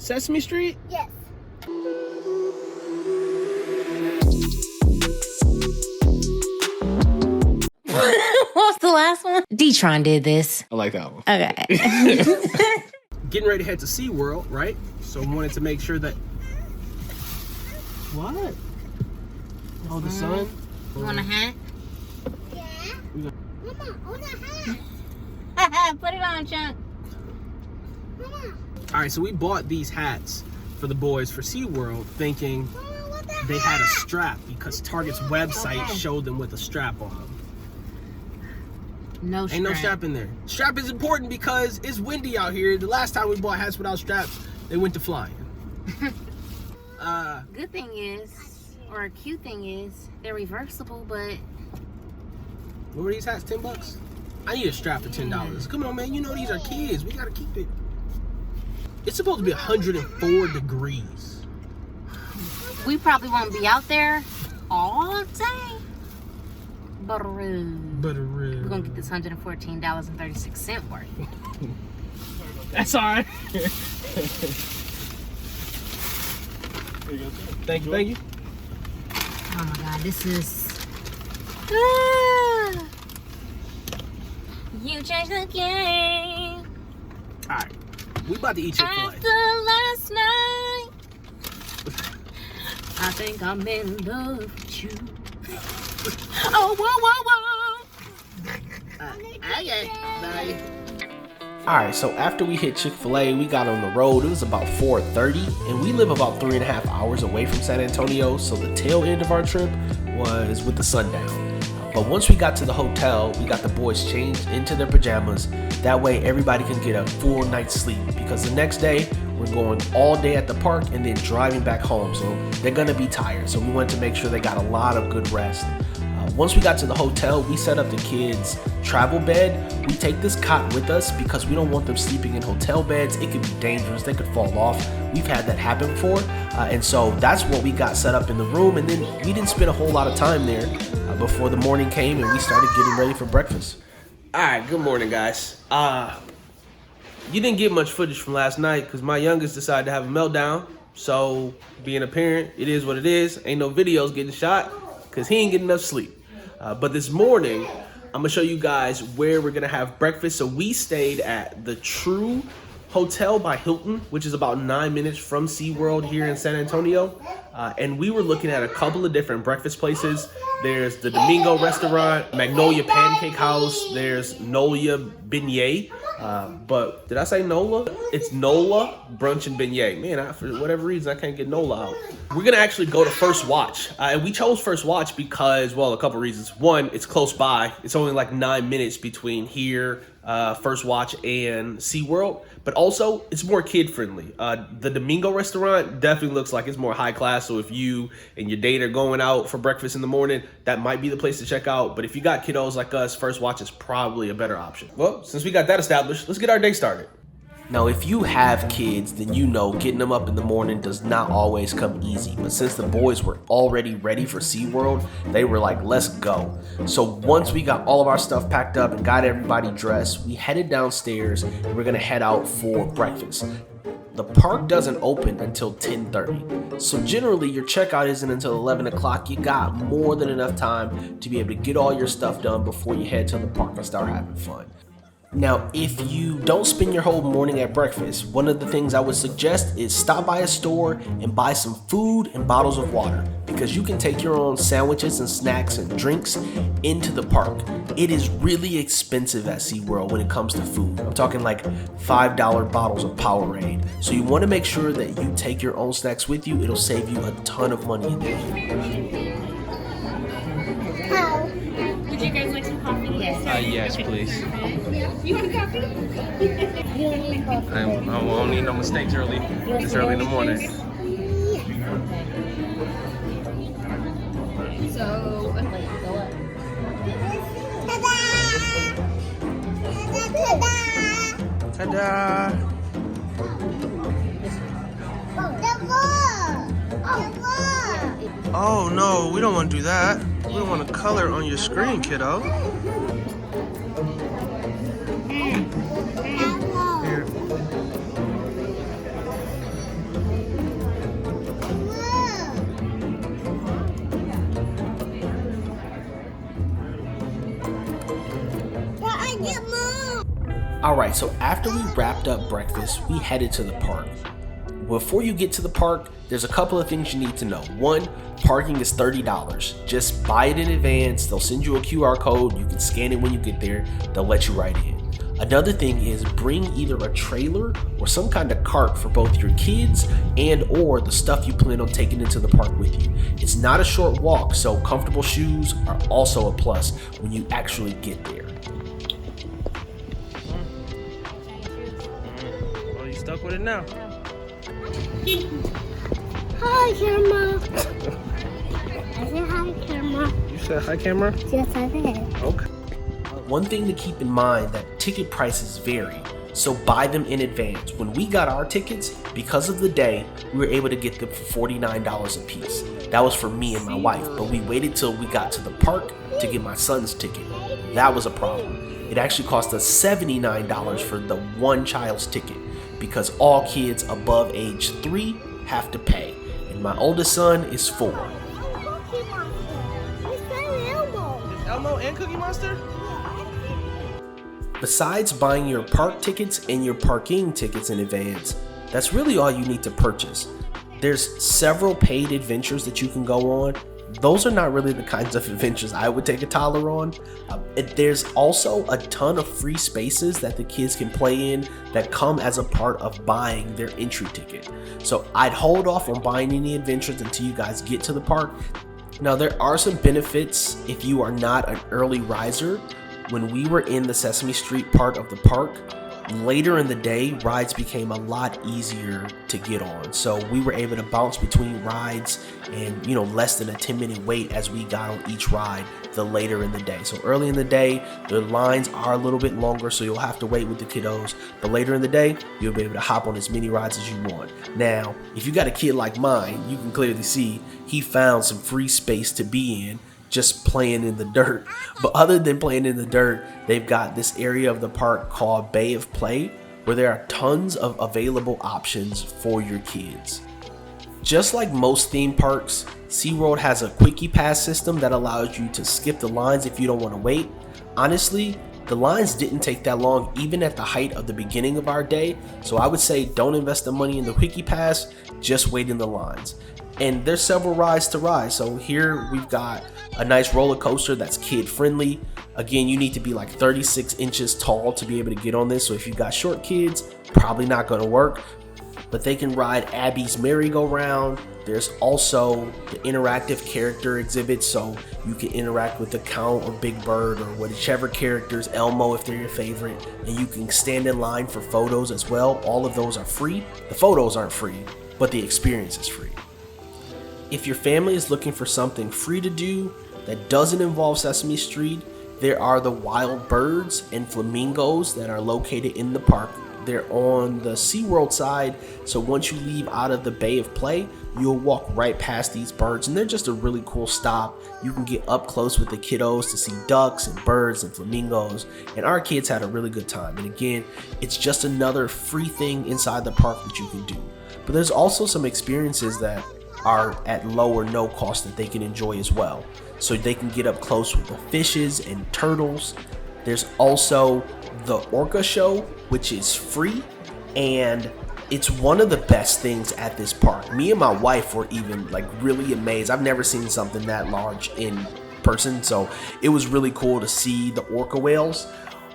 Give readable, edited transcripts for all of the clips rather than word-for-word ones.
Sesame Street? Yes. What was the last one? D-Tron did this. I like that one. Okay. Getting ready to head to SeaWorld, right? So wanted to make sure that... What? Oh, the sun? You want a hat? Yeah. Mama, I want a hat. Put it on, Chunk. Mama. All right, so we bought these hats for the boys for SeaWorld thinking Mama, I want the they hat. had a strap because Target's website Okay. showed them with a strap on them. No strap. Ain't no strap in there. Strap is important because it's windy out here. The last time we bought hats without straps, they went to flying. Good thing is, or a cute thing is, they're reversible, but... What were these hats, 10 bucks? I need a strap for $10. Come on, man. You know these are kids. We gotta keep it. It's supposed to be 104 degrees. We probably won't be out there all day. But we're gonna get this $114.36 worth. That's all right. Thank you. Oh my God, this is... You changed the game. All right. We about to eat Chick-fil-A. After last night, I think I'm in love with you. Oh, whoa, All right, so after we hit Chick-fil-A, we got on the road. It was about 4:30, and we live about 3.5 hours away from San Antonio, so the tail end of our trip was with the sundown. But once we got to the hotel, we got the boys changed into their pajamas. That way everybody can get a full night's sleep, because the next day we're going all day at the park and then driving back home, so they're gonna be tired. So we wanted to make sure they got a lot of good rest. Once we got to the hotel, we set up the kids' travel bed. We take this cot with us because we don't want them sleeping in hotel beds. It could be dangerous. They could fall off. We've had that happen before. And so that's what we got set up in the room. And then we didn't spend a whole lot of time there before the morning came and we started getting ready for breakfast. All right, good morning, guys. You didn't get much footage from last night because my youngest decided to have a meltdown. So being a parent, it is what it is. Ain't no videos getting shot because he ain't getting enough sleep. But this morning, I'm gonna show you guys where we're gonna have breakfast. So we stayed at the True Hotel by Hilton, which is about 9 minutes from SeaWorld here in San Antonio. And we were looking at a couple of different breakfast places. There's the Domingo Restaurant, Magnolia Pancake House, there's Nola Beignet. But did I say Nola? It's Nola Brunch and Beignet. Man, for whatever reason, I can't get Nola out. We're gonna actually go to First Watch. And we chose First Watch because, well, a couple reasons. One, it's close by. It's only like 9 minutes between here, First Watch, and SeaWorld. But also, it's more kid-friendly. The Domingo Restaurant definitely looks like it's more high class. So if you and your date are going out for breakfast in the morning, that might be the place to check out. But if you got kiddos like us, First Watch is probably a better option. Well, since we got that established, let's get our day started. Now, if you have kids, then you know getting them up in the morning does not always come easy. But since the boys were already ready for SeaWorld, they were like, let's go. So once we got all of our stuff packed up and got everybody dressed, we headed downstairs and we're gonna head out for breakfast. The park doesn't open until 10:30. So generally your checkout isn't until 11 o'clock. You got more than enough time to be able to get all your stuff done before you head to the park and start having fun. Now, if you don't spend your whole morning at breakfast, one of the things I would suggest is stop by a store and buy some food and bottles of water, because you can take your own sandwiches and snacks and drinks into the park. It is really expensive at SeaWorld when it comes to food. I'm talking like $5 bottles of Powerade. So you want to make sure that you take your own snacks with you. It'll save you a ton of money in the end. Would you guys like some coffee? Yes. Yes, please. You want coffee? I won't need no mistakes early. It's early in the morning. So, Ta-da! Oh no, we don't want to do that. We don't want to color on your screen, kiddo. Here. Get more. Alright, so after we wrapped up breakfast, we headed to the park. Before you get to the park, there's a couple of things you need to know. One, parking is $30. Just buy it in advance. They'll send you a QR code. You can scan it when you get there. They'll let you right in. Another thing is bring either a trailer or some kind of cart for both your kids and or the stuff you plan on taking into the park with you. It's not a short walk, so comfortable shoes are also a plus when you actually get there. Well, you stuck with it now. Hi, camera. I said hi, camera. You said hi, camera? Yes, I did. Okay. One thing to keep in mind that ticket prices vary, so buy them in advance. When we got our tickets, because of the day, we were able to get them for $49 a piece. That was for me and my wife, but we waited till we got to the park to get my son's ticket. That was a problem. It actually cost us $79 for the one child's ticket because all kids above age 3 have to pay, and my oldest son is 4. Cookie Monster. I said Elmo. Is Elmo and Cookie Monster? Besides buying your park tickets and your parking tickets in advance, that's really all you need to purchase. There's several paid adventures that you can go on. Those are not really the kinds of adventures I would take a toddler on. There's also a ton of free spaces that the kids can play in that come as a part of buying their entry ticket. So I'd hold off on buying any adventures until you guys get to the park. Now there are some benefits if you are not an early riser. When we were in the Sesame Street part of the park, later in the day, rides became a lot easier to get on. So we were able to bounce between rides and, less than a 10-minute wait as we got on each ride the later in the day. So early in the day, the lines are a little bit longer, so you'll have to wait with the kiddos. But later in the day, you'll be able to hop on as many rides as you want. Now, if you got a kid like mine, you can clearly see he found some free space to be in just playing in the dirt. But other than playing in the dirt, they've got this area of the park called Bay of Play where there are tons of available options for your kids. Just like most theme parks, SeaWorld has a quickie pass system that allows you to skip the lines if you don't want to wait. Honestly, the lines didn't take that long even at the height of the beginning of our day, so I would say don't invest the money in the quickie pass, just wait in the lines. And there's several rides to ride. So here we've got a nice roller coaster that's kid friendly. Again, you need to be like 36 inches tall to be able to get on this. So if you've got short kids, probably not going to work. But they can ride Abby's merry-go-round. There's also the interactive character exhibit, so you can interact with the Count or Big Bird or whichever characters, Elmo if they're your favorite, and you can stand in line for photos as well. All of those are free. The photos aren't free, but the experience is free. If your family is looking for something free to do that doesn't involve Sesame Street, there are the wild birds and flamingos that are located in the park. They're on the SeaWorld side, so once you leave out of the Bay of Play, you'll walk right past these birds, and they're just a really cool stop. You can get up close with the kiddos to see ducks and birds and flamingos, and our kids had a really good time. And again, it's just another free thing inside the park that you can do. But there's also some experiences that are at low or no cost that they can enjoy as well. So they can get up close with the fishes and turtles. There's also the Orca show, which is free, and it's one of the best things at this park. Me and my wife were even really amazed. I've never seen something that large in person, so it was really cool to see the orca whales.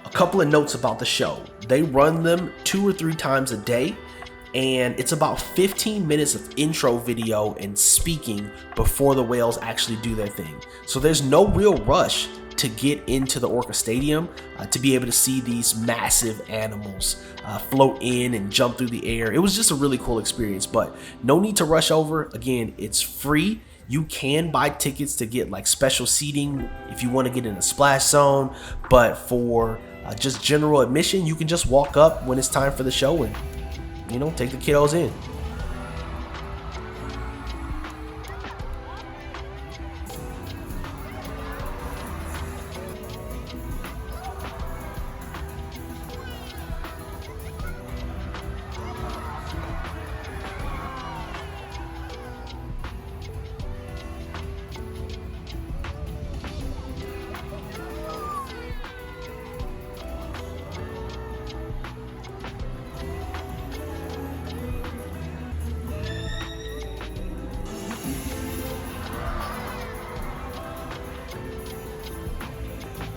A couple of notes about the show. They run them 2 or 3 times a day, and it's about 15 minutes of intro video and speaking before the whales actually do their thing. So there's no real rush to get into the Orca Stadium to be able to see these massive animals float in and jump through the air. It was just a really cool experience, but no need to rush over. Again, it's free. You can buy tickets to get special seating if you want to get in a splash zone, but for just general admission, you can just walk up when it's time for the show and take the kiddos in.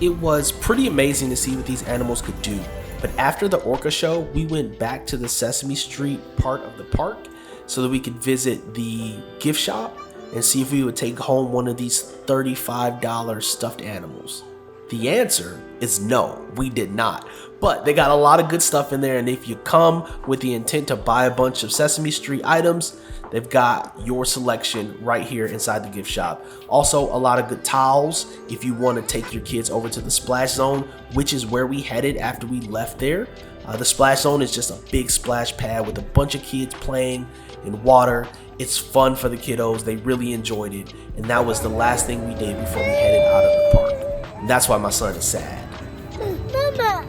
It was pretty amazing to see what these animals could do. But after the orca show, we went back to the Sesame Street part of the park so that we could visit the gift shop and see if we would take home one of these $35 stuffed animals. The answer is no, we did not. But they got a lot of good stuff in there, and if you come with the intent to buy a bunch of Sesame Street items, they've got your selection right here inside the gift shop. Also, a lot of good towels if you want to take your kids over to the splash zone, which is where we headed after we left there. The splash zone is just a big splash pad with a bunch of kids playing in water. It's fun for the kiddos. They really enjoyed it. And that was the last thing we did before we headed out of the park. And that's why my son is sad. Mama.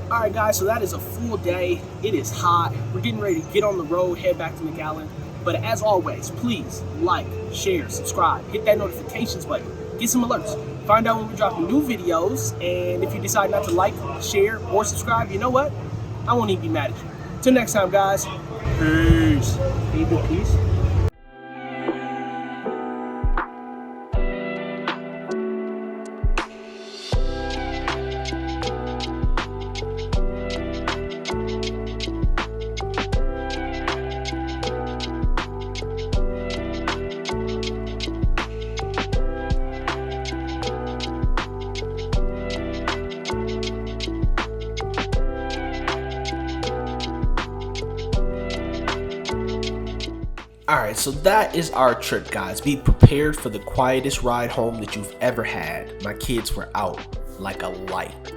Alright guys, so that is a full day. It is hot. We're getting ready to get on the road, head back to McAllen. But as always, please like, share, subscribe, hit that notifications button, get some alerts. Find out when we're dropping new videos, and if you decide not to like, share, or subscribe, you know what? I won't even be mad at you. Till next time, guys. Peace. Baby, peace. Alright, so that is our trip, guys. Be prepared for the quietest ride home that you've ever had. My kids were out like a light.